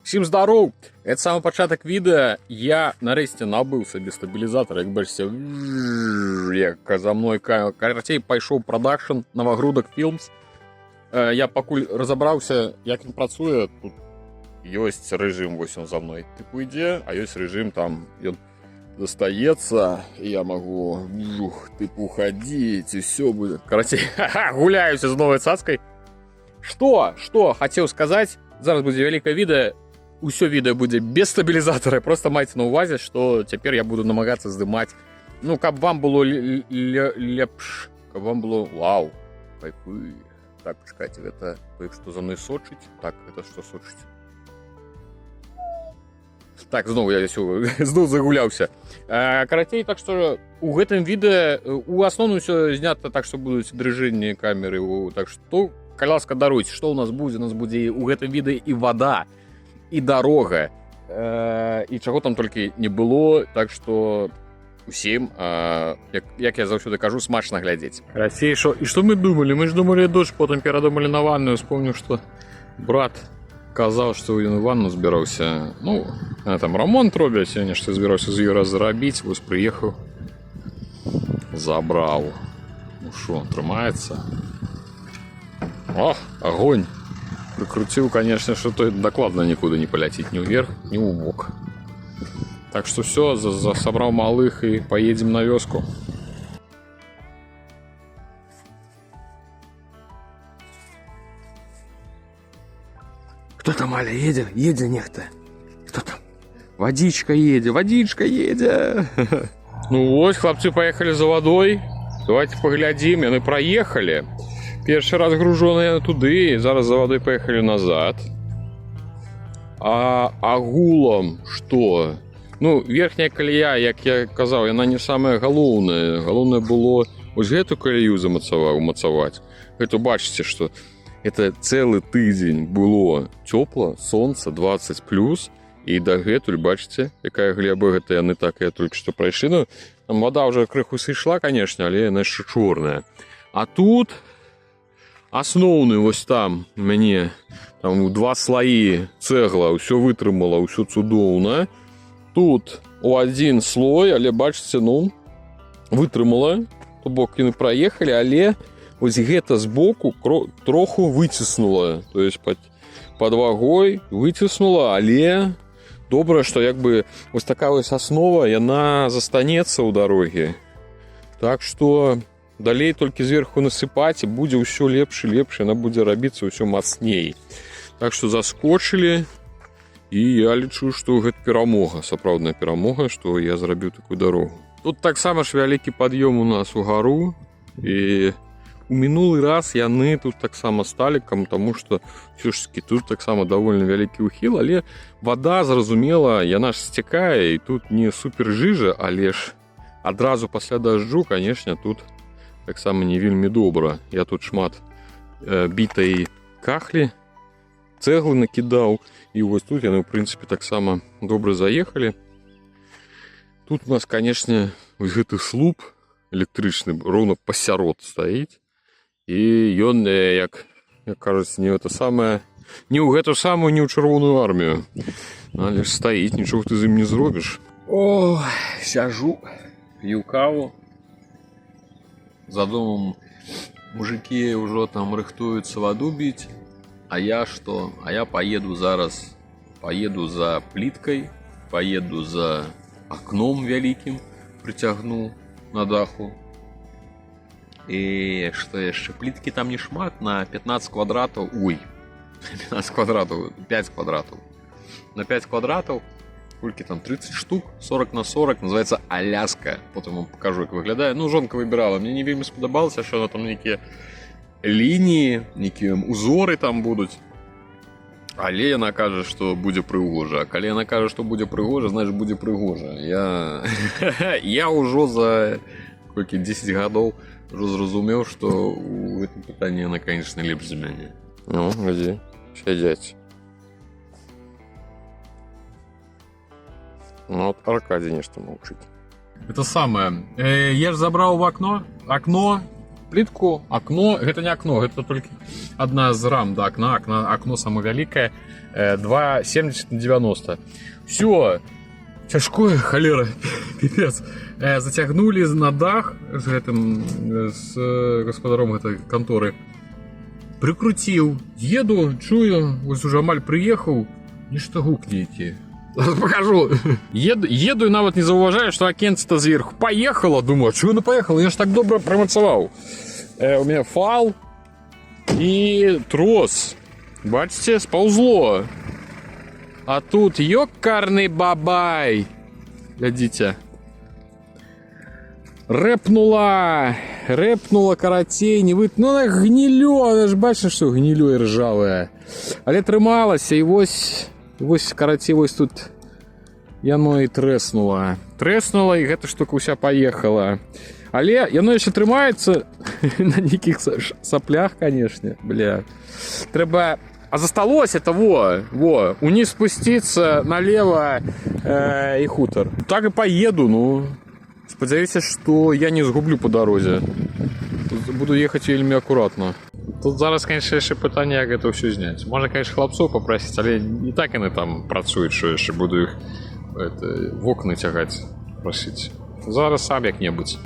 Всім здоров! Це саме початок відео. Я нарешті набив собі стабілізатор, як бачите, як за мною каратей пішов продакшн Новогрудок Films. Я покуль розібрався, як він працює. Тут є режим, ось він за мною типу йде, а є режим там, він достається, і я можу типу ходити, і все буде. Короче, гуляюся з новою цацкою. Що хотів сказати, зараз буде велике відео. Усё відео буде без стабілізатора, просто майте на увазі, що тепер я буду намагатися знімати. Ну, каб вам було лепш, каб вам було вау, кайфуй. Так, почекайте, это той, что за мной сочить. Так, это что сочить? Так, знову я знову загулявся. Каратей, так що у гэтым відео у основному все знято так, що будуть дрижинні камери. Так що, коляска даруйте, що у нас буде? У нас буде у гэтым відео і вода, і дорога, і чого там тільки не було. Так що усім, як я завжди кажу, смачно глядеть. Каратей, і що ми думали? Ми ж думали дощ, потім передумали на ванну. Вспомнив, що брат казав, що він у ванну збирався. Ну, там ремонт роблять, я що збирався з Юра заробити, ось приїхав, забрав. Ну що, тримається? О, огонь! Прикрутил, конечно, что то докладно никуда не полетит, ни вверх, ни в бок. Так что все, собрал малых и поедем на вёску. Кто там, Аля, едет? Едет нехто. Кто там? Водичка едет. Ну вот, хлопцы поехали за водой. Давайте поглядим, они проехали. Перший раз гружений туди, зараз за водою поїхали назад. А агулом що? Ну, верхня колія, як я казав, вона не саме головне. Головне було ось гэту колію замацувати. Гэту бачите, що це цілий тиждень було тепло, сонце 20+, і до гэтуль, бачите, яка глеба, гэта яны так я тільки що пройшли. Ну, там вода вже криху сійшла, конечно, але вона ще чорна. А тут основний ось там мені там 2 слої цегла, все витримало, все чудовно. Тут у один слой, але бачите, ну, витримало, то бок і не проїхали, але ось гэта збоку троху витиснуло. Тобто під вагою витиснуло, але добре, що якби ось така ось основа, вона застанеться у дорогі. Так що далей толькі зверху насыпаць, і будзе ўсё лепш і лепш, яна будзе рабіцца ўсё мацней. Так што заскочылі, і я лічу, што гэта перамога, сапраўдная перамога, што я зрабіў такую дарогу. Тут таксама ж вялікі пад'ём у нас у гару, і у мінулы раз яны тут таксама сталі, таму што ўсё ж такі тут таксама даволі вялікі ўхіл, але вада, зразумела, яна ж сцякае, і тут не супер жыжа, але ж адразу пасля дажджу, канешне, тут таксама не вельмі добра. Я тут шмат бітай кахлі, цэглы накідаў, і вось тут яны, в прынцыпе, таксама добра заехалі. Тут у нас, канешне, вось гэты слуп электрычны роўна пасярод стаіць, і ён, як кажуць, не гэта самае, не ў гэту самую, не ў чырвоную армію. Але ж стаіць, нічога ты з ім не зробіш. О, сяжу, п'ю каву. За домом мужики уже там рыхтуются воду бить. А я что? А я поеду зараз. Поеду за плиткой. Поеду за окном великим. Притягну на даху. И что еще? Плитки там не шмат на 15 квадратов. Ой, 15 квадратов. 5 квадратов. На 5 квадратов. Сколько там, 30 штук, 40 на 40, называется Аляска. Потім вам покажу, як виглядає. Ну, жонка вибирала, мені не вельми сподобалося, що там які лінії, які узори там будуть. Але вона каже, що буде пригожа. А коли вона каже, що буде пригожа, значить буде пригожа. Я вже за 10 років вже зрозумів, що у цьому питанні вона, звісно, ліпше за мене. Ну, где? Сидять. Ну вот Аркадий нечто молчит. Это самое. Я же забрал в окно. плитку, окно, это не окно, это только одна из рам до окна, окно самое великое, 2,70 на 90. Все, тяжкое, холера, пипец. Затягнули на дах с господаром этой конторы. Прикрутил, еду, чую, ось уже амаль приехал, нечто гукнете. Покажу. Еду и нават не зауважаю, что окенце-то сверху. Поехала, думаю, чего она поехала? Я ж так добро промацевал. У меня фал и трос. Бачите, сползло. А тут ёкарный бабай. Глядите. Рэпнула, каратей, не вы... Ну, она гнилё, она ж бачите, что гнилё и ржавая. Але трымалася, и вось карацей, вось тут яно і трэснула. Трэснула, і гэта штука ўся поехала. Але яно яшчэ трымаецца на нейкіх саплях, конечно, бля. Трэба... А засталось это во, униз спуститься налево и хутор. Так и поеду, ну. Спадзяюся, что я не сгублю по дорозе. Буду ехать вельмі аккуратно. Тут зараз, конечно, яшчэ пытанне, як гэта ўсё зняць. Можна, конечно, хлопцоў попросить, але і так яны там працуюць, что яшчэ буду іх в окна цягаць, просіць. Зараз сам як-небудзь.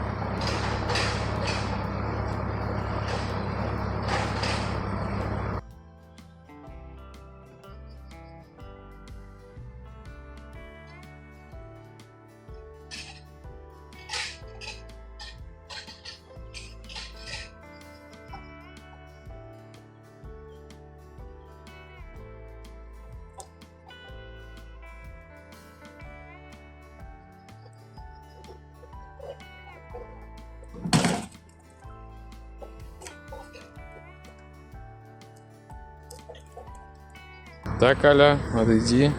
Так, Аля, отойди.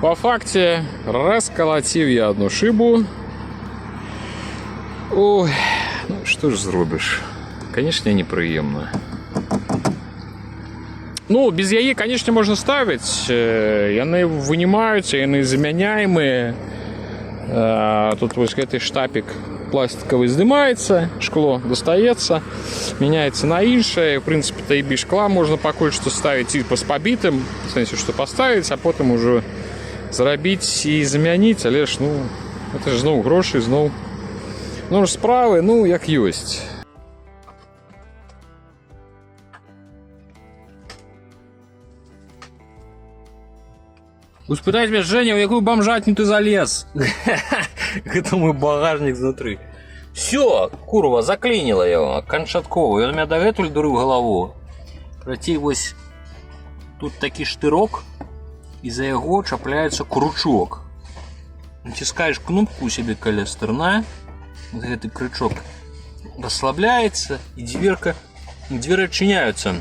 По факте, расколотив я одну шибу. Ой, ну что ж зробишь? Конечно, неприемно. Ну, без яе, конечно, можно ставить. Яны вынимаются, яны заменяемые. Тут вот этот штапик пластиковый сдымается, шкло достается, меняется на іншее. В принципе-то и без шкла можно покуль что ставить и с побитым, в смысле, что поставить, а потом уже заробить и заменить. Але ж, ну, это же знову гроши, знову. Ну, справы, ну, як ёсць. Успытать меня, Женя, в якую бомжатню ты залез? Это мой багажник внутри. Все, курва, заклинило его, кончатково. Он у меня дагэтуль дурыў галаву. Працей вось тут такі штырок, і за яго чапляецца крючок. Натискаешь кнопку у себе каля стырна, вот гэты крючок расслабляется, и двери адчыняются.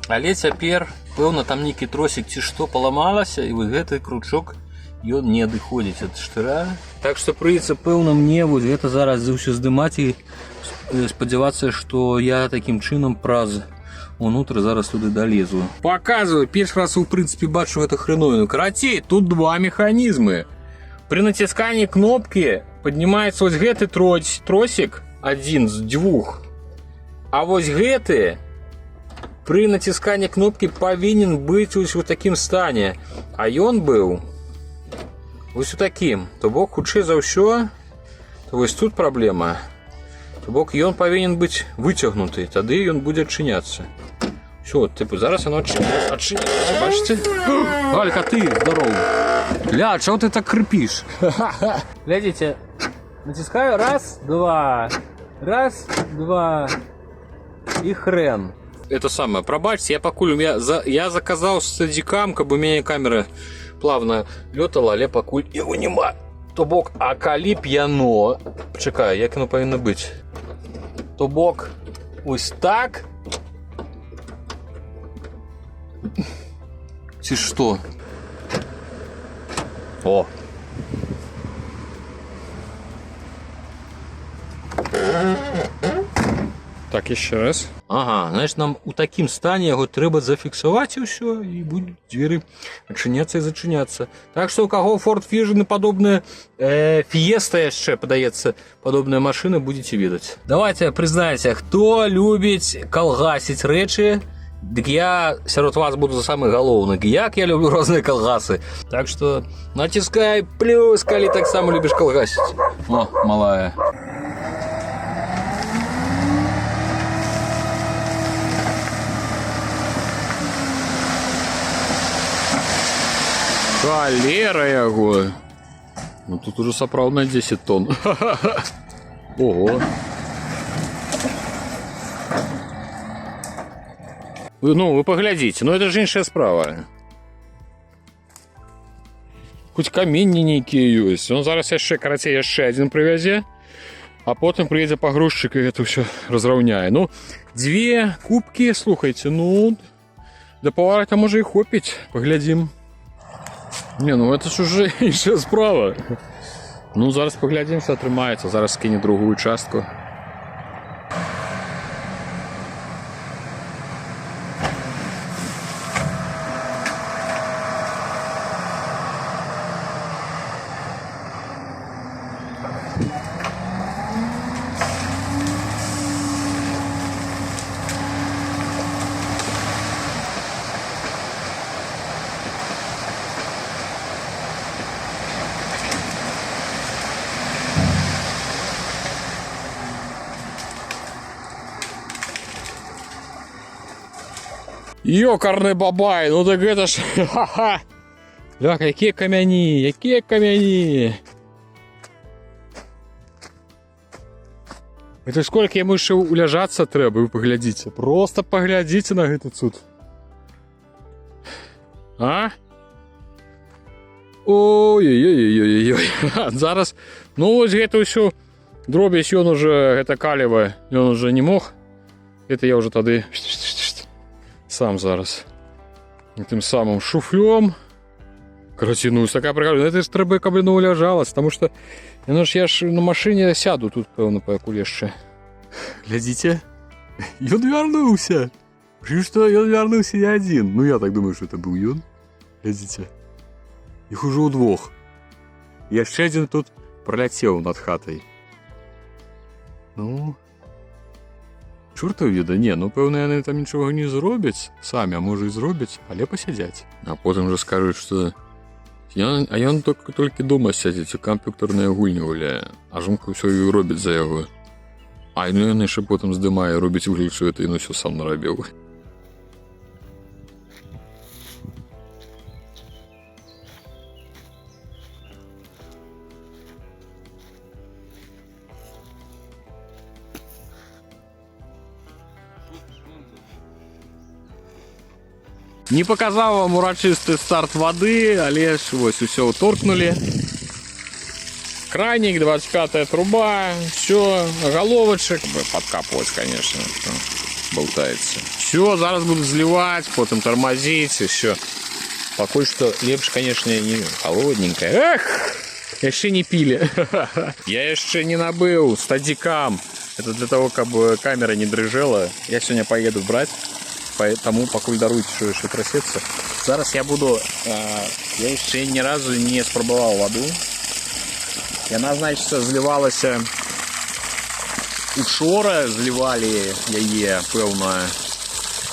Але цяпер, пэўна, там нейкі тросик ці што паламалася, і вот гэты крючок ён не адыходзіць ад штыра. Так што прыйдзецца, пэўна, мне вот гэта зараз ўсё здымаць і спадзявацца, што я такім чынам праз унутр зараз туды долезу. Показываю, першы раз в принципе бачу эту хреновину. Карацей, тут два механизмы. При натискании кнопки поднимается вот гэты тросик, один з двух. А вот гэты при натискании кнопки повинен быть вот таким стане. А ён был вот таким. То бок хутчэй за ўсё, то вось тут проблема. То бок ён повинен быть вытягнуты, тады ён будет адчыняцца. Все, типу, зараз оно отчиняется, бачите? Алька, ты здоровый. Ля, чего ты так крепишь? Глядите, натискаю раз, два, и хрен. Это самое, пробачьте, я покуль, я заказал с садикам, как бы у меня камера плавно летала, але покуль его нема. То бок, а калі б яно, почекай, як оно повинно быть? То бок, ось так. Ці что? О! Так, еще раз. Ага, значит, нам у такім стане яго трэба зафіксаваць і ўсё, і будуць дзверы адчыняцца і зачыняцца. Так што у каго Ford Fusion і падобная Fiesta яшчэ, падаецца, падобная машына, будзеце ведаць. Давайте прызнайце, хто любіць калгасіць рэчы, дык я сярод вас буду самы галоўны. Як я люблю розныя калгасы. Так што націскай плюс, калі таксама любіш калгасіць. О, малая. Холера яго. Ну тут уже сапраўдна 10 тонн. Ого. Вы поглядзіце, ну это ж іншая справа. Хоць каменні нейкія ёсць. Он зараз яшчэ, карацей, яшчэ адзін прывязе, а потым прыедзе пагрузчык і гэта ўсё разраўняе. Ну, 2 кубкі, слухайце, ну, да паварата можа і хопіць, паглядзім. Не, ну это ж уже іншая справа. Ну, зараз паглядзім, што атрымаецца. Зараз скіне другую частку. Ёкарны бабай, ну так гэта ж... Ха-ха! Ля, якія камяні, якія камяні! Это сколько яму яшчэ уляжацца трэба, вы паглядзіце. Просто паглядзіце на гэты цуд. А? Ой-ой-ой-ой-ой-ой. Зараз, ну вось гэта ўсё дробязь, ён уже, гэта каліва, ён уже не мог. Это я уже тады... Сам зараз. Тым самым шуфлём. Караці, ну такая прикольная. Это ж трэба, каб яно уляжалась, потому что яно ж я ж на машине сяду тут, пэўна, пакуль яшчэ. Глядзіце. Ён вярнуўся. Што ён вярнуўся не адзін. Ну я так думаю, что это быў ён. Глядзіце. Іх ужо ўдвох. Яшчэ адзін тут праляцеў над хатай. Ну... Чортаў веда, не, ну пэўна яны там нічога не зробяць самі, а можа і зробяць, але пасядзяць. А потым жа скажуць, што ён толькі дома сядзіць, у камп'ютарныя гульні гуляе, а жонка ўсё і робіць за яго. А ну ён яшчэ потым здымае, робіць выгляд, што гэта ён усё сам нарабіў. Не показал вам урачысты старт воды, але ж вось усё уторкнули. Краник, 25-я труба, все, головочек, подкапывать, конечно, болтается. Все, зараз буду заливать, потом тормозить, и все. Покуль что лепш, конечно, не холодненькая. Эх, еще не пили. Я еще не набыл стадикам. Это для того, чтобы камера не дрыжела. Я сегодня поеду брать. Поэтому покуль даруйте, что еще трясется. Зараз я буду... я еще ни разу не спробовал воду. И она, значит, заливалась... Учора заливали яе, певно...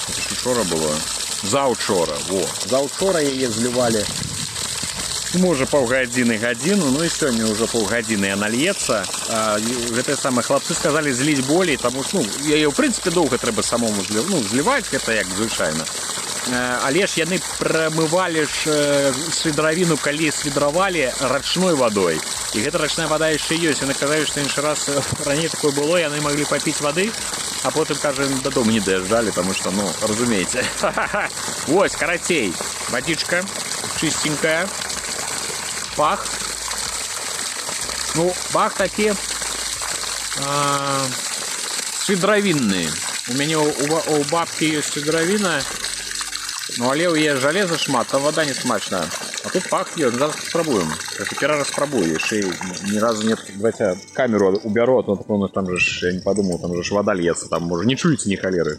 Это учора было? Заучора, во. Заучора яе заливали... Может, полгодины, годину, ну и сегодня уже полгодины она льется. Это самое, хлопцы сказали злить более, потому что, ну, ее, в принципе, долго треба самому зливать, это як звычайно. Але ж яны промывали ж свідравіну, калі свідравали рачной водой. И эта рачная вода еще есть. Яны казали, что инший раз ранее такое было, и яны могли попить воды, а потом, кажем, до дома не доезжали, потому что, ну, разумеете. Вот, каратей. Водичка чистенькая. Бах. Ну, бах такие свідравінные. У меня у бабки есть свідравина, но але у є железо шмат, там вода не смачная. А тут пахнет, зараз спробуем. Это первый раз пробую, еще ни разу нет. Давайте камеру уберу, а то там же, я не подумал, там же вода льется, там может не чуете ни холеры.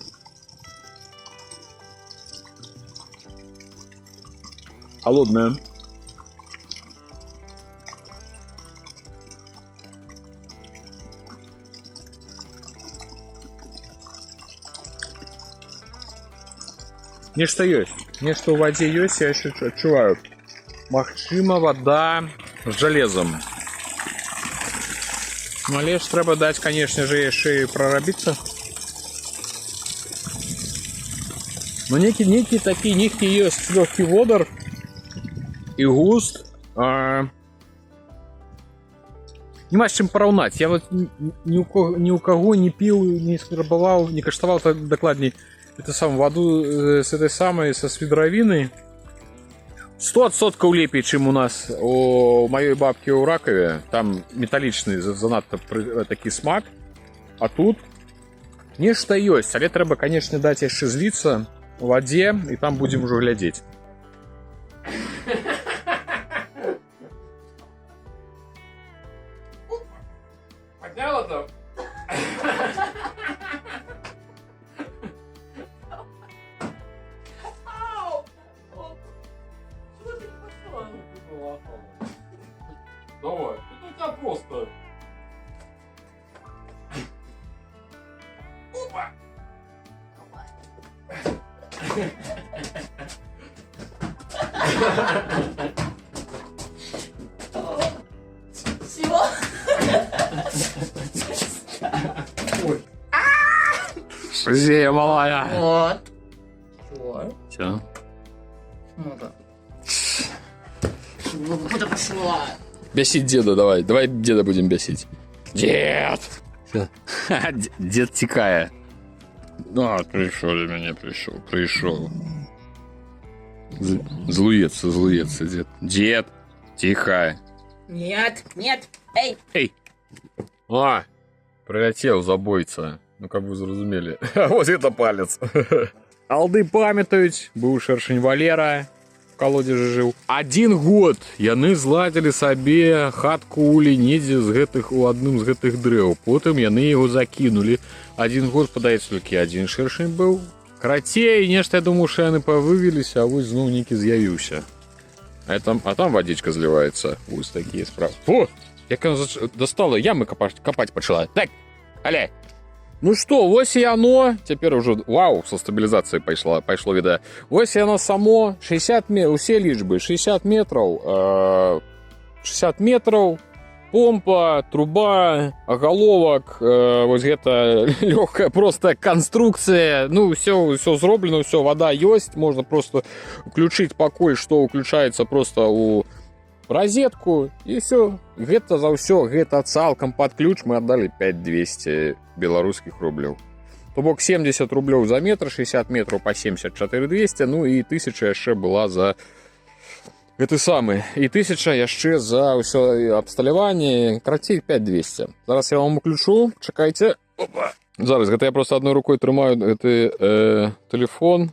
Холодная. Нечто есть. Нечто в воде есть, я еще отчуваю. Магчыма вода з железом. Ну, але ж треба дать, конечно же, яшчэ і прорабіцца. Но некий такі есть легкий водар и густ. Нема з чым параўнаць. Я вот ни у кого не пил, не спрабаваў, не каштаваў так дакладней эту самую воду с этой самой, со свидровиной. 100% лепей, чем у нас у моей бабки у Ракове. Там металличный занадто такі смак. А тут нешта ёсць. Але трэба, конечно, дать яшчэ злиться в воде, и там будем уже глядеть. Подняла-то? Давай, это у тебя просто. Опа! Чего? Ой. Шизея малая. Вот. Чего? Все. Ну-ка. Куда пошла? Бесить деда давай. Давай деда будем бесить. Дед! Дед текая. А, пришел до меня, пришел. Злуется дед. Дед, тихо. Нет, нет, эй. Эй. А, прилетел забойца. Ну, как вы зразумели. Вот это палец. Алды памятаюць, быў шэршань Валера. В колодзе жыў. 1 год яны зладзілі сабе хатку у лінедзе у адным з гэтых дрэў. Потым яны яго закінулі. 1 год, падаецца, толькі 1 шэршань быў. Карацей, нешта, я думаю, што яны павывеліся, а вось зноў нейкі з'явіўся. А там водичка зливаецца. Вось такія справы. О! Як яна достала, ямы копать пачала. Так, але. Ну что, вось и оно. Теперь уже, вау, со стабилизацией пошло відео. Вось и оно само. 60 метров, усе лічбы. 60 метров. 60 метров. Помпа, труба, оголовок. Вот это легкая просто конструкция. Ну, все зроблено, все, вода есть. Можно просто включить покой, что включается просто у розетку, и все. Гэта за ўсё, гэта цалкам под ключ мы отдали 5200 белорусских рублей. То бок 70 рублей за метр, 60 метров по 74 200, ну и 1000 яшчэ была за гэты самы. И 1000 яшчэ за ўсё абсталяванне, карацей 5200. Зараз я вам уключу, чакайце. Опа. Зараз, гэта я просто одной рукой трымаю гэты телефон.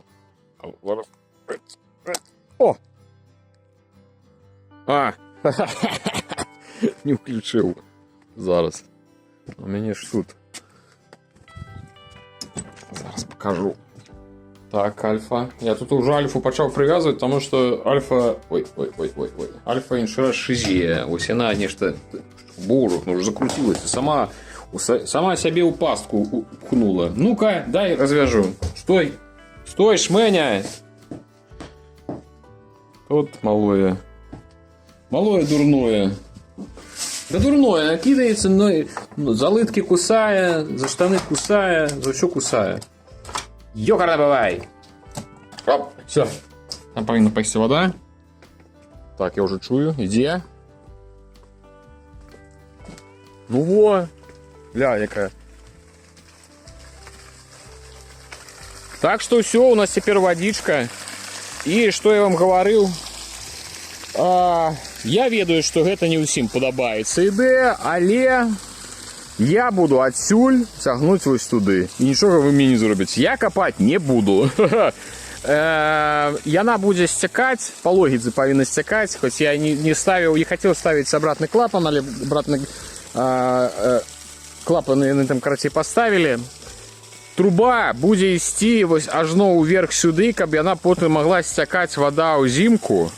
О! А! Не включил. Зараз. У меня ж тут. Зараз покажу. Так, альфа. Я тут уже альфу почав привязывать, потому что альфа... Ой. Альфа іншая шизия. Ось она нечто... Боже, ну уже закрутилась. Сама себе у пастку пхнула. Ну-ка, дай развяжу. Стой. Стой, шменя. Вот малое. Малое дурное. Да дурное, кидается, но за лытки кусая, за штаны кусая, за все кусая. Ёкарно бывай. Оп, все. Там повинна пасти вода. Так, я уже чую. Иди. Ну во. Бля, якая. Так что все, у нас теперь водичка. И что я вам говорил? Я ведаю, што гэта не ўсім падабаецца ідэя, але я буду адсюль цягнуць вось туды. І нічога вы мне не зробіце. Я капаць не буду. Яна будзе сцякаць, па логіцы павінна сцякаць, хоць я не ставіў, не хацеў ставіць абратны клапан, але абратны клапан яны там, карацей, паставілі. Труба будзе ісці вось ажно ўверх сюды, каб яна потым магла сцякаць вада ўзімку.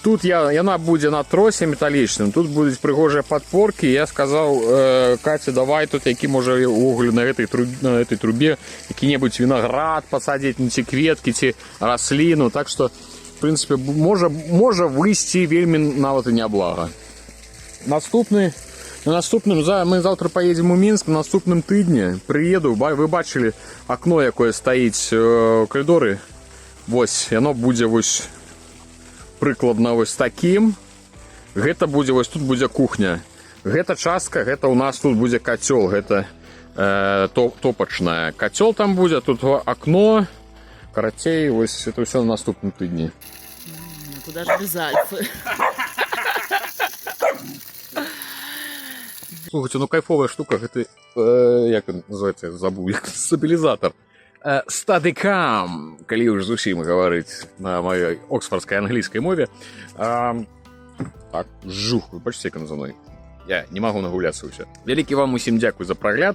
Тут яна будзе на тросе металічным, тут будуць прыгожыя падпоркі. Я сказаў Каце, давай тут які можа увогуле на этой трубе які-небудзь вінаград пасадзіць, ці кветкі, ці расліну. Так што, в прынцыпе, можа выйсці вельмі нават і няблага. На наступным мы заўтра поедем у Мінск, на наступным тыдні прыеду. Вы бачылі акно, якое стаіць у калідоры. Вось, яно будзе вось прыкладна вось такім. Гэта будзе, вось тут будзе кухня. Гэта частка, гэта у нас тут будзе кацёл, гэта топачная. Кацёл там будзе, тут акно. Карацей, вось это ўсё на наступным тыдні. Куда ж без Альфы? Слухайте, ну кайфовая штука, гэта, як ён называецца, я забыл, стабілізатор. Стадикам, калі ўжо зусім гаварыць на маёй оксфордскай англійскай мове. Так, жух, вы бачыце, як ён за мной. Я не магу нагуляцца ўсё. Вялікі вам усім дзякуй за прагляд.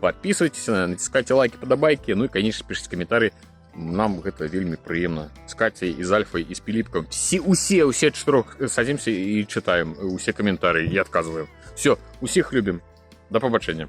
Подписывайтесь, націскайце лайки, падабайкі, ну і, конечно, пішыце каментарі. Нам гэта вельмі прыемна. З Кацей, і з Альфай, і з Піліпкам. Усе чатырох садзімся і чытаем усе каментарі і адказваем. Все, усіх любім. Да пабачэння.